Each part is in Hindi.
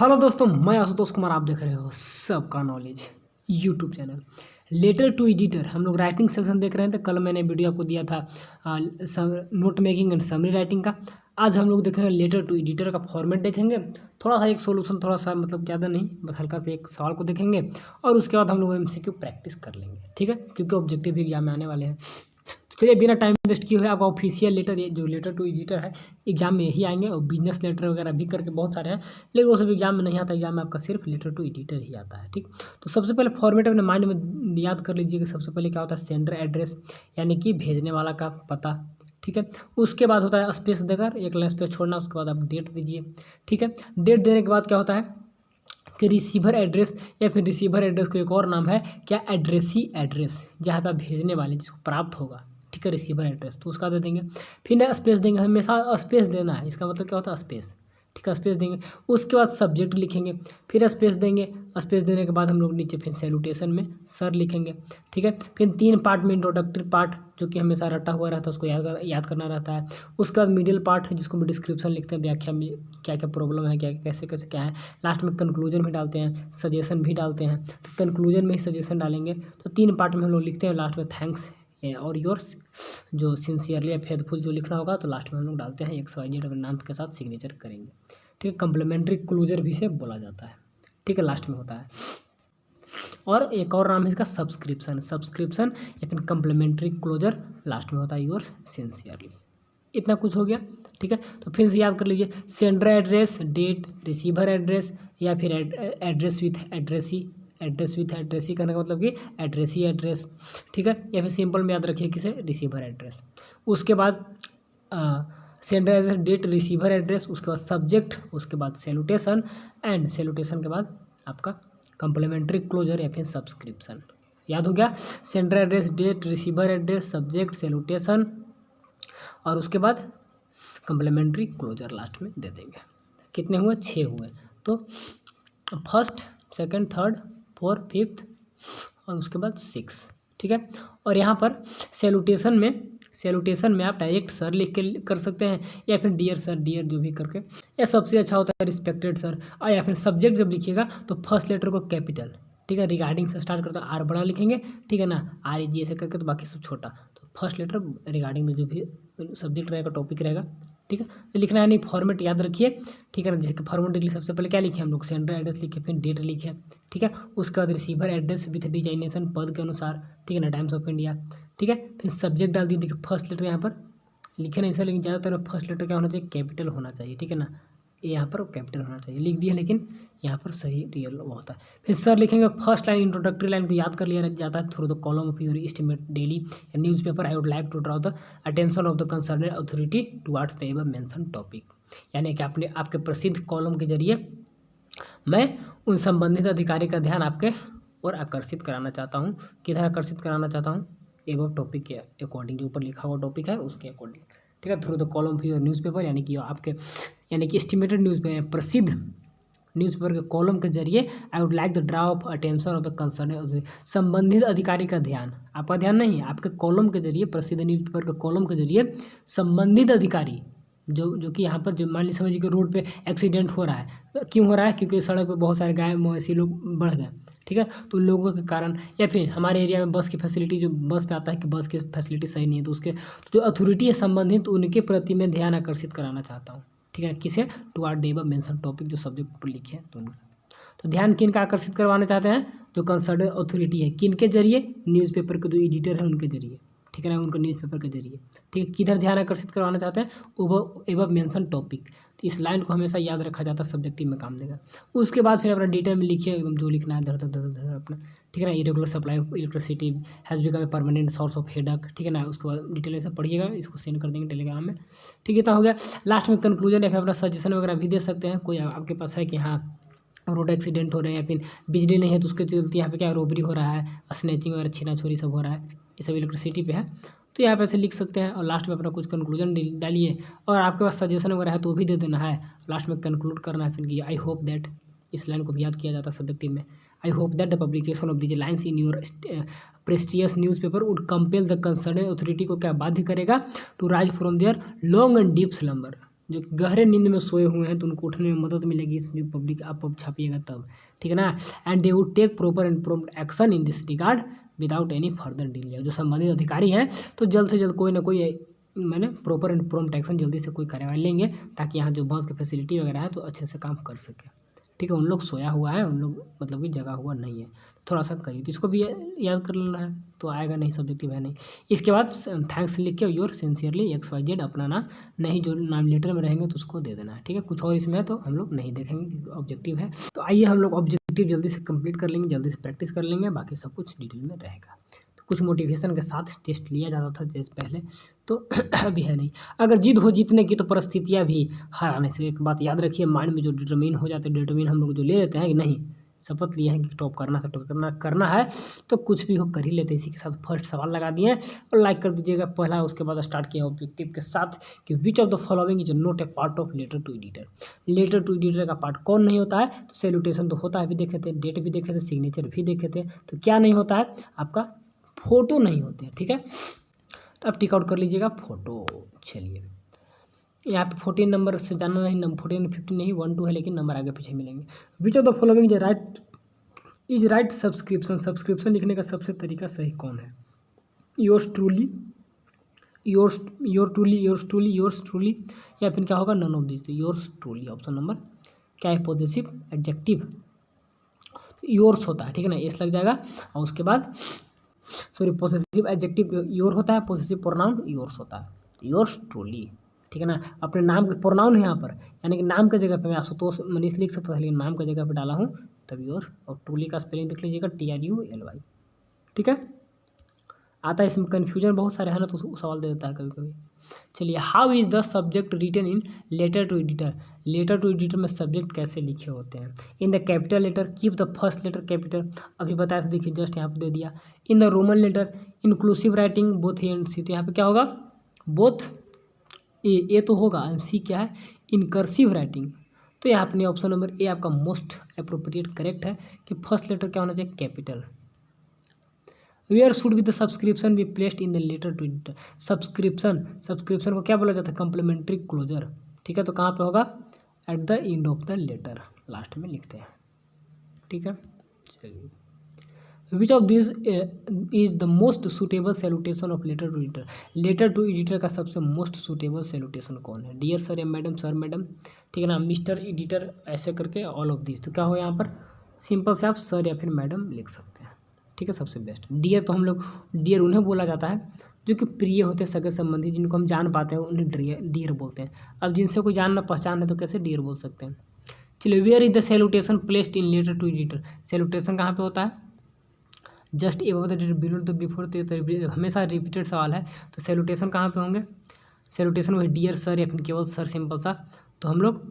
हेलो दोस्तों, मैं आशुतोष कुमार। आप देख रहे हो सबका knowledge YouTube channel. Letter to editor हम लोग राइटिंग सेक्शन देख रहे हैं। तो कल मैंने वीडियो आपको दिया था note making and summary writing का। आज हम लोग देखेंगे लेटर टू एडिटर का फॉर्मेट देखेंगे। थोड़ा सा एक सोल्यूशन, थोड़ा सा मतलब ज़्यादा नहीं, बस हल्का से एक सवाल को देखेंगे और उसके बाद हम लोग एमसीक्यू प्रैक्टिस कर लेंगे, ठीक है, क्योंकि ऑब्जेक्टिव भी एग्जाम में आने वाले हैं। तो चलिए बिना टाइम वेस्ट किए हुए आपका ऑफिशियल लेटर, ये जो लेटर टू एडिटर है एग्जाम में यही आएंगे। और बिजनेस लेटर वगैरह भी करके बहुत सारे हैं, लेकिन वो सब एग्जाम में नहीं आता। एग्जाम में आपका सिर्फ लेटर टू एडिटर ही आता है, ठीक। तो सबसे पहले फॉर्मेट अपने माइंड में याद कर लीजिए कि सबसे पहले क्या होता है, सेंडर एड्रेस यानी कि भेजने वाला का पता, ठीक है। उसके बाद होता है स्पेस देकर एक लाइन स्पेस छोड़ना, उसके बाद आप डेट दीजिए, ठीक है। डेट देने के बाद क्या होता है कि रिसीवर एड्रेस, या फिर रिसीवर एड्रेस को एक और नाम है क्या, एड्रेसी एड्रेस, जहाँ पे आप भेजने वाले जिसको प्राप्त होगा, ठीक है, रिसीवर एड्रेस, तो उसका दे देंगे। फिर ना स्पेस देंगे, हमेशा स्पेस देना है, इसका मतलब क्या होता है स्पेस, ठीक है, स्पेस देंगे। उसके बाद सब्जेक्ट लिखेंगे, फिर स्पेस देंगे। स्पेस देने के बाद हम लोग नीचे फिर सैल्यूटेशन में सर लिखेंगे, ठीक है। फिर 3 पार्ट में इंट्रोडक्टरी पार्ट जो कि हमेशा रटा हुआ रहता है, उसको याद करना रहता है। उसके बाद मिडिल पार्ट जिसको हम डिस्क्रिप्शन लिखते हैं, व्याख्या में क्या क्या प्रॉब्लम है, क्या कैसे कैसे क्या है। लास्ट में कंक्लूजन भी डालते हैं, सजेशन भी डालते हैं। तो कंक्लूजन में ही सजेशन डालेंगे। तो 3 पार्ट में हम लोग लिखते हैं। लास्ट में थैंक्स और योर्स जो सिंसियरली या फेथफुल जो लिखना होगा, तो लास्ट में हम लोग डालते हैं XYZ अपने नाम के साथ सिग्नेचर करेंगे, ठीक है। कंप्लीमेंट्री क्लोजर भी से बोला जाता है, ठीक है, लास्ट में होता है। और एक और नाम है इसका सब्सक्रिप्शन, सब्सक्रिप्शन या फिर कंप्लीमेंट्री क्लोजर लास्ट में होता है योर्स सिंसियरली। इतना कुछ हो गया, ठीक है। तो फिर से याद कर लीजिए, sender address, date, receiver address या फिर address with addressee, address with addressee करने का मतलब कि एड्रेसी एड्रेस, ठीक है। या फिर सिंपल में याद रखिए किसे, रिसीवर एड्रेस। उसके बाद sender address, date, receiver address, उसके बाद सब्जेक्ट, उसके बाद सैल्यूटेशन एंड सैल्यूटेशन के बाद आपका कंप्लीमेंट्री क्लोजर या फिर सब्सक्रिप्शन। याद हो गया, sender address, date, receiver address, subject, salutation और उसके बाद कंप्लीमेंट्री क्लोजर लास्ट में दे देंगे। कितने हुए, 6 हुए। तो first, second, third, fourth, fifth और उसके बाद 6, ठीक है। और यहाँ पर सैल्यूटेशन में आप डायरेक्ट सर लिख के कर सकते हैं, या फिर डियर सर, डियर जो भी करके, या सबसे अच्छा होता है रिस्पेक्टेड सर। और या फिर सब्जेक्ट जब लिखिएगा तो फर्स्ट लेटर को कैपिटल, ठीक है, रिगार्डिंग से स्टार्ट करता है, आर बड़ा लिखेंगे, ठीक है ना, REG ऐसे करके, तो बाकी सब छोटा। तो फर्स्ट लेटर रिगार्डिंग में जो भी सब्जेक्ट रहेगा, टॉपिक रहेगा, ठीक है। तो लिखना है नहीं, फॉर्मेट याद रखिए, ठीक है ना। जैसे फॉर्मेट लिखिए, सबसे पहले क्या लिखे हम लोग, सेंडर एड्रेस लिखे, फिर डेट लिखे, ठीक है। उसके बाद रिसीवर एड्रेस विथ डिजाइनेशन पद के अनुसार, ठीक है ना, टाइम्स ऑफ इंडिया, ठीक है। फिर सब्जेक्ट डाल दिए, देखिए फर्स्ट लेटर यहाँ पर लिखे नहीं सर, लेकिन ज़्यादातर फर्स्ट लेटर क्या होना चाहिए, कैपिटल होना चाहिए, ठीक है ना। ये यहाँ पर कैपिटल होना चाहिए, लिख दिया, लेकिन यहाँ पर सही रियल वो होता है। फिर सर लिखेंगे, फर्स्ट लाइन इंट्रोडक्टरी लाइन को याद कर लिया जाता है, through the column of your estimate daily newspaper I would like to draw the attention of the concern authority towards the above mention topic. यानी कि आपने आपके प्रसिद्ध कॉलम के जरिए मैं उन संबंधित अधिकारी का ध्यान आपके और आकर्षित कराना चाहता हूँ। किधर आकर्षित कराना चाहता हूँ, एबव टॉपिक के अकॉर्डिंग, जो ऊपर लिखा हुआ टॉपिक है उसके अकॉर्डिंग, ठीक है। Through the column of your newspaper यानी कि आपके एस्टिमेटेड न्यूज़पेपर, प्रसिद्ध न्यूज़पेपर के कॉलम के जरिए आई would like the draw of attention of the concern, संबंधित अधिकारी का ध्यान, आपका ध्यान नहीं, आपके कॉलम के जरिए, प्रसिद्ध न्यूज़पेपर के कॉलम के जरिए संबंधित अधिकारी जो कि यहाँ पर जो मान लीजिए समझिए कि रोड पे एक्सीडेंट हो रहा है, क्यों हो रहा है, क्योंकि सड़क पे बहुत सारे गाय मवेशी लोग बढ़ गए, ठीक है। तो लोगों के कारण, या फिर हमारे एरिया में बस की फैसिलिटी, जो बस पे आता है कि बस की फैसिलिटी सही नहीं है, तो उसके जो अथॉरिटी है संबंधित, उनके प्रति मैं ध्यान आकर्षित कराना चाहता हूँ, ठीक है। किसे, toward the above mention topic, जो सब्जेक्ट ऊपर लिखे हैं, तो उनका तो ध्यान किन का आकर्षित करवाना चाहते हैं, जो कंसर्न अथॉरिटी है, किन के जरिए, न्यूज़पेपर के जो एडिटर है उनके जरिए, ठीक है ना, उनके न्यूज़पेपर के जरिए, ठीक है। किधर ध्यान आकर्षित करवाना चाहते हैं, एबव मेंशन टॉपिक। तो इस लाइन को हमेशा याद रखा जाता है, सब्जेक्टिव में काम देगा। उसके बाद फिर अपना डिटेल में लिखिए एकदम जो लिखना है, धर अपना, ठीक है ना। Irregular supply of electricity has become a permanent source of headache, ठीक है ना। उसके बाद डिटेल में सब पढ़िएगा, इसको सेंड कर देंगे टेलीग्राम में, ठीक है। इतना हो गया। लास्ट में कंक्लूजन या फिर अपना सजेशन वगैरह भी दे सकते हैं। कोई आपके पास है कि हाँ रोड एक्सीडेंट हो रहे हैं, या फिर बिजली नहीं है तो उसके चलते यहाँ पे क्या रोबरी हो रहा है, स्नैचिंग वगैरह, छीना छोरी सब हो रहा है, ये सब इलेक्ट्रिसिटी पे है, तो यहाँ पे ऐसे लिख सकते हैं। और लास्ट में अपना कुछ कंक्लूजन डालिए, और आपके पास सजेशन वगैरह है तो भी दे देना है। लास्ट में कंक्लूड करना है फिर कि आई होप दैट, इस लाइन को भी याद किया जाता है सब्जेक्टिव में, I hope that the publication of this lines in your prestigious newspaper would compel the concern authority को क्या बाध्य करेगा, to rise from their long and deep slumber, जो गहरे नींद में सोए हुए हैं तो उनको उठने में मदद मिलेगी इस जो पब्लिक आप अब छापिएगा तब, ठीक है ना। And they would take proper and prompt action in this regard without any further delay. जो संबंधित अधिकारी हैं तो जल्द से जल्द कोई ना कोई मैंने प्रॉपर एंड प्रॉम्प्ट एक्शन जल्दी से कोई कार्रवाई लेंगे ताकि यहाँ जो बस की फैसिलिटी वगैरह है तो अच्छे से काम कर सके, ठीक है। उन लोग सोया हुआ है, उन लोग मतलब कि जगा हुआ नहीं है, थोड़ा सा करिए। तो इसको भी याद कर लेना है तो आएगा नहीं, सब्जेक्टिव है नहीं। इसके बाद थैंक्स लिख के योर सिंसियरली XYZ अपना नाम, नहीं जो नाम लेटर में रहेंगे तो उसको दे देना है, ठीक है। कुछ और इसमें तो हम लोग नहीं देखेंगे क्योंकि ऑब्जेक्टिव है। तो आइए हम लोग ऑब्जेक्टिव जल्दी से कंप्लीट कर लेंगे, जल्दी से प्रैक्टिस कर लेंगे, बाकी सब कुछ डिटेल में रहेगा। तो कुछ मोटिवेशन के साथ टेस्ट लिया जाता था जैसे पहले, तो अभी है नहीं। अगर जिद हो जीतने की तो परिस्थितियाँ भी हराने से। एक बात याद रखिए, माइंड में जो डिटरमिन हो जाते हैं, डिटरमिन हम लोग जो ले लेते हैं कि नहीं शपथ लिए हैं कि टॉप करना था, टॉप करना है तो कुछ भी हो कर ही लेते हैं। इसी के साथ फर्स्ट सवाल लगा दिए और लाइक कर दीजिएगा पहला। उसके बाद स्टार्ट किया ऑब्जेक्टिव के साथ कि which of the following is not a part of letter to editor. Letter to editor का पार्ट कौन नहीं होता है? तो सैल्यूटेशन तो होता है, भी देखे थे, डेट भी देखे थे, सिग्नेचर भी देखे थे। तो क्या नहीं होता है? आपका फोटो नहीं होते हैं, ठीक है। तो आप टिक आउट कर लीजिएगा फोटो। चलिए यहाँ पे 14 नंबर से जाना नहीं, नंबर 14 15 नहीं, 1 2 है, लेकिन नंबर आगे पीछे मिलेंगे। विच of the following is right subscription. Subscription लिखने का सबसे तरीका सही कौन है? योर्स ट्रूली, योर्स ट्रूली, या फिर क्या होगा? None of this. Yours truly option number क्या है? पॉजिटिव एडजेक्टिव योर्स होता है, ठीक है ना, एस लग जाएगा। और उसके बाद सॉरी पॉसेसिव एडजेक्टिव योर होता है, पॉसेसिव प्रोनाउन योर्स होता है, योर्स ट्रूली, ठीक है ना। अपने नाम के प्रोनाउन है यहाँ पर, यानी कि नाम की जगह पे मैं आशुतोष मनीष लिख सकता था, लेकिन नाम की जगह पे डाला हूँ तब योर। और ट्रूली का स्पेलिंग देख लीजिएगा, TRULY, ठीक है। आता है इसमें कन्फ्यूजन बहुत सारे हैं ना, तो सवाल दे देता है कभी कभी। चलिए, how is the subject written in letter to editor. Letter to editor में सब्जेक्ट कैसे लिखे होते हैं? In the capital letter keep the first letter capital, अभी बताया था, देखिए जस्ट यहाँ पे दे दिया। In the Roman letter inclusive writing both A and C, तो यहाँ पे क्या होगा? बोथ ए तो होगा, सी क्या है? इनकर्सिव राइटिंग। तो यहाँ अपने ऑप्शन नंबर ए आपका मोस्ट अप्रोप्रिएट करेक्ट है कि फर्स्ट लेटर क्या होना चाहिए? Capital. Where should be the subscription be placed in the letter to editor. Subscription को क्या बोला जाता है? कम्प्लीमेंट्री क्लोजर, ठीक है। तो कहाँ पे होगा? At the end of the letter, last में लिखते हैं, ठीक है। चलिए, which of this is the most suitable salutation of letter to editor. Letter to editor का सबसे मोस्ट सुटेबल सैल्यूटेशन कौन है? डियर सर या मैडम, सर मैडम, ठीक है ना, मिस्टर एडिटर, ऐसे करके ऑल ऑफ दिस। तो क्या हो यहाँ पर? सिंपल से आप सर या फिर मैडम लिख सकते हैं, ठीक है, सबसे बेस्ट। डियर तो हम लोग डियर उन्हें बोला जाता है जो कि प्रिय होते हैं, सगे संबंधी, जिनको हम जान पाते हैं उन्हें डियर बोलते हैं। अब जिनसे कोई जान ना पहचान है तो कैसे डियर बोल सकते हैं? चलिए, where is the salutation placed in letter to editor. Salutation कहाँ पे होता है? Just above the date, below the before, तो हमेशा रिपीटेड सवाल है। तो सैल्यूटेशन कहाँ पे होंगे? सैल्यूटेशन वही डियर सर या फिर केवल सर, सिंपल सा। तो हम लोग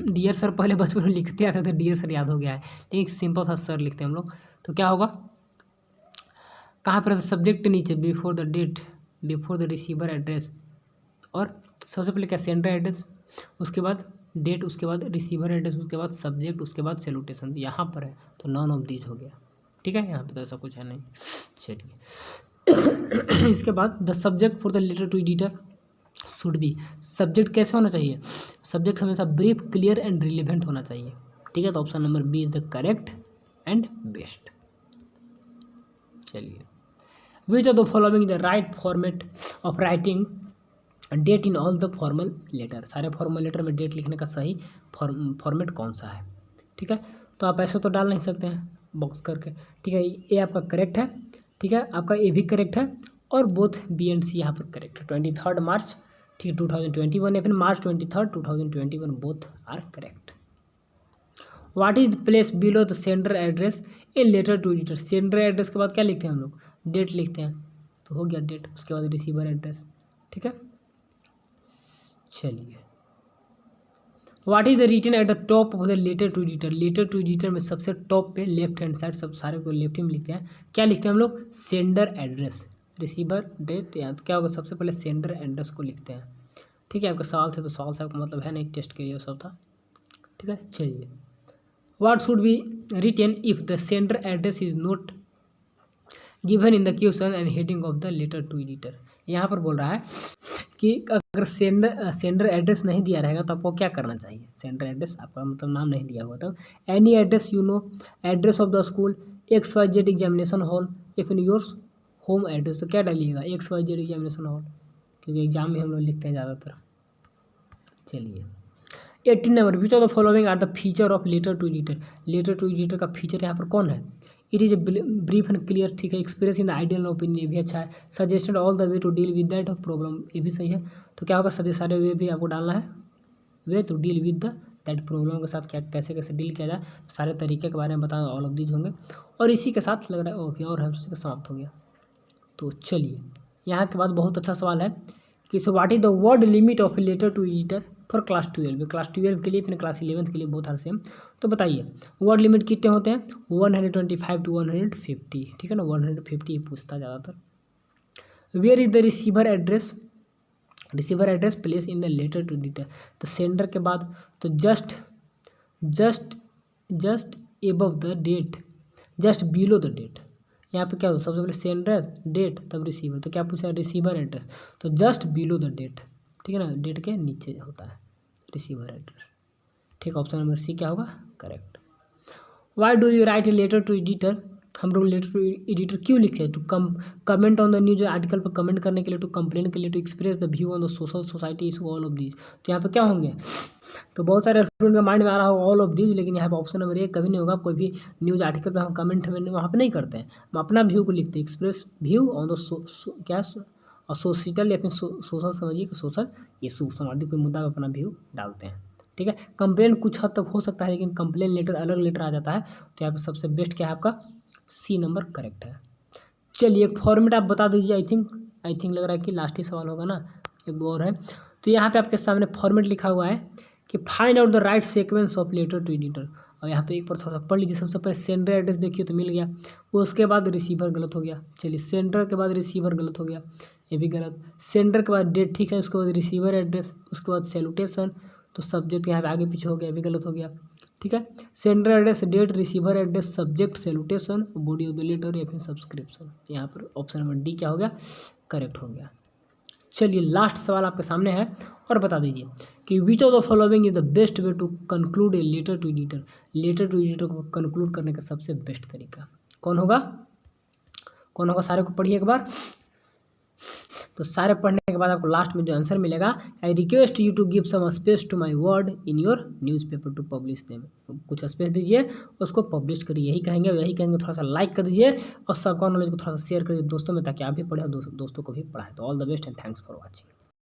डियर सर पहले बचपन में लिखते आते थे, डियर सर याद हो गया है, लेकिन सिंपल सा सर लिखते हैं हम लोग। तो क्या होगा? कहाँ पर? सब्जेक्ट के नीचे before the date, before the receiver address, और सबसे पहले क्या? सेंडर एड्रेस, उसके बाद डेट, उसके बाद रिसीवर एड्रेस, उसके बाद सब्जेक्ट, उसके बाद सैल्यूटेशन। यहाँ पर है तो नॉन ऑफ दीज हो गया, ठीक है। यहाँ पे तो ऐसा कुछ है नहीं। चलिए इसके बाद the subject for the letter to editor should be. Subject कैसे होना चाहिए? सब्जेक्ट हमेशा ब्रीफ, क्लियर एंड रिलेवेंट होना चाहिए, ठीक है। तो option number B is the correct and best. चलिए, which of the following the right format of writing date in all the formal letter. सारे फॉर्मल लेटर में डेट लिखने का सही फॉर्मेट कौन सा है, ठीक है। तो आप ऐसे तो डाल नहीं सकते हैं बॉक्स करके, ठीक है। ए आपका करेक्ट है, ठीक है, आपका ए भी करेक्ट है, और बोथ बी एंड सी यहाँ पर करेक्ट है। 23 मार्च, ठीक है, 2021 या फिर March 23, 2021, both are correct. What is place below the sender address in letter to editor. Sender address के बाद क्या लिखते हैं हम लोग? डेट लिखते हैं, तो हो गया डेट, उसके बाद रिसीवर एड्रेस, ठीक है। चलिए, what is the written at the top of the letter to editor. Letter to editor में सबसे टॉप पे लेफ्ट हैंड साइड, सब सारे को लेफ्ट में लिखते हैं, क्या लिखते हैं हम लोग? सेंडर एड्रेस, रिसीवर डेट, या तो क्या होगा? सबसे पहले सेंडर एड्रेस को लिखते हैं, ठीक है। आपका सवाल थे तो सवाल से आपका मतलब है नहीं, टेस्ट के लिए सब था, ठीक है। चलिए, what should be written if the sender address is not given in the question and heading of the letter to editor. यहाँ पर बोल रहा है कि अगर सेंडर एड्रेस नहीं दिया रहेगा तो आपको क्या करना चाहिए। सेंडर एड्रेस आपका मतलब नाम नहीं दिया हुआ तब any address address of the school XYZ examination hall या फिर योर्स होम एड्रेस। तो क्या डालिएगा XYZ एग्जामिनेशन हॉल, क्योंकि एग्जाम में हम लोग लिखते हैं ज़्यादातर। चलिए 18 number, which of the following are the feature of letter to editor. Letter to editor का फीचर यहाँ पर कौन है। It is a brief and clear, ठीक है। Express in the ideal opinion, ये भी अच्छा है। Suggested all the way to deal with that problem, ये भी सही है। तो क्या होगा, सारे वे भी आपको डालना है, way to deal with the that problem के साथ क्या कैसे कैसे डील किया जाए, सारे तरीके के बारे में बताना, ऑल ऑफ दीज होंगे। और इसी के साथ लग रहा है ओके और हमसे समाप्त हो गया। तो चलिए यहाँ के बाद बहुत अच्छा सवाल है कि so what is the word limit of letter to editor for class 12। Class 12 के लिए फिर क्लास 11 के लिए बहुत हर सेम। तो बताइए वर्ड लिमिट कितने होते हैं, 125 to 150, ठीक है ना। 150 पूछता ज़्यादातर। Where is the receiver address place in the letter to editor. तो सेंडर के बाद तो just above the date, just below the date. यहाँ पे क्या होता है, सबसे पहले सेंडर डेट तब रिसीवर। तो क्या पूछा है, रिसीवर एड्रेस, तो जस्ट बिलो द डेट, ठीक है ना, डेट के नीचे होता है रिसीवर एड्रेस, ठीक। ऑप्शन नंबर सी क्या होगा, correct. Why do you write a letter to editor. हम लोग लेटर टू एडिटर क्यों लिखे, to comment on the news, article पर कमेंट करने के लिए, टू कंप्लेन के लिए, to express the view on the social society issue, all of these. तो यहाँ पे क्या होंगे, तो बहुत सारे स्टूडेंट के माइंड में आ रहा होगा ऑल ऑफ दीज, लेकिन यहाँ पे ऑप्शन नंबर ए कभी नहीं होगा। कोई भी न्यूज़ आर्टिकल पे हम कमेंट में वहाँ पे नहीं करते हैं, हम अपना व्यू को लिखते हैं, एक्सप्रेस व्यू ऑन द क्या सोशल या फिर सोशल समझिए कि सोशल इशू, सामाजिक कोई मुद्दा पर अपना व्यू डालते हैं, ठीक है। कंप्लेन कुछ हद तक हो सकता है, लेकिन कंप्लेन लेटर अलग लेटर आ जाता है। तो यहाँ पे सबसे बेस्ट क्या है आपका सी नंबर करेक्ट है। चलिए एक फॉर्मेट आप बता दीजिए, आई थिंक लग रहा है कि लास्ट ही सवाल होगा ना, एक दो और है। तो यहाँ पे आपके सामने फॉर्मेट लिखा हुआ है कि find out the right sequence of letter to editor. और यहाँ पे एक बार थोड़ा सा पढ़ लीजिए। सबसे पहले सेंडर एड्रेस देखिए तो मिल गया, उसके बाद रिसीवर गलत हो गया। चलिए सेंडर के बाद रिसीवर गलत हो गया, ये भी गलत। सेंडर के बाद डेट ठीक है, उसके बाद रिसीवर एड्रेस, उसके बाद सैल्यूटेशन, तो सब्जेक्ट यहाँ पे आगे पीछे हो गया, ये भी गलत हो गया, ठीक है। Sender address, date, receiver address, subject, salutation, body of the letter या फिर सब्सक्रिप्शन। यहाँ पर ऑप्शन नंबर डी क्या हो गया, करेक्ट हो गया। चलिए लास्ट सवाल आपके सामने है और बता दीजिए कि which of the following is the best way to conclude a letter to editor. Letter to editor को कंक्लूड करने का सबसे बेस्ट तरीका कौन होगा, सारे को पढ़िए एक बार। तो सारे पढ़ने के बाद आपको लास्ट में जो आंसर मिलेगा, I request you to give some space to my word in your newspaper to publish them. कुछ स्पेस दीजिए, उसको पब्लिश करिए, यही कहेंगे। थोड़ा सा लाइक कर दीजिए और सबका नॉलेज को थोड़ा सा शेयर करिए दोस्तों में, ताकि आप भी पढ़े और दोस्तों को भी पढ़ाएं। तो all the best and thanks for watching.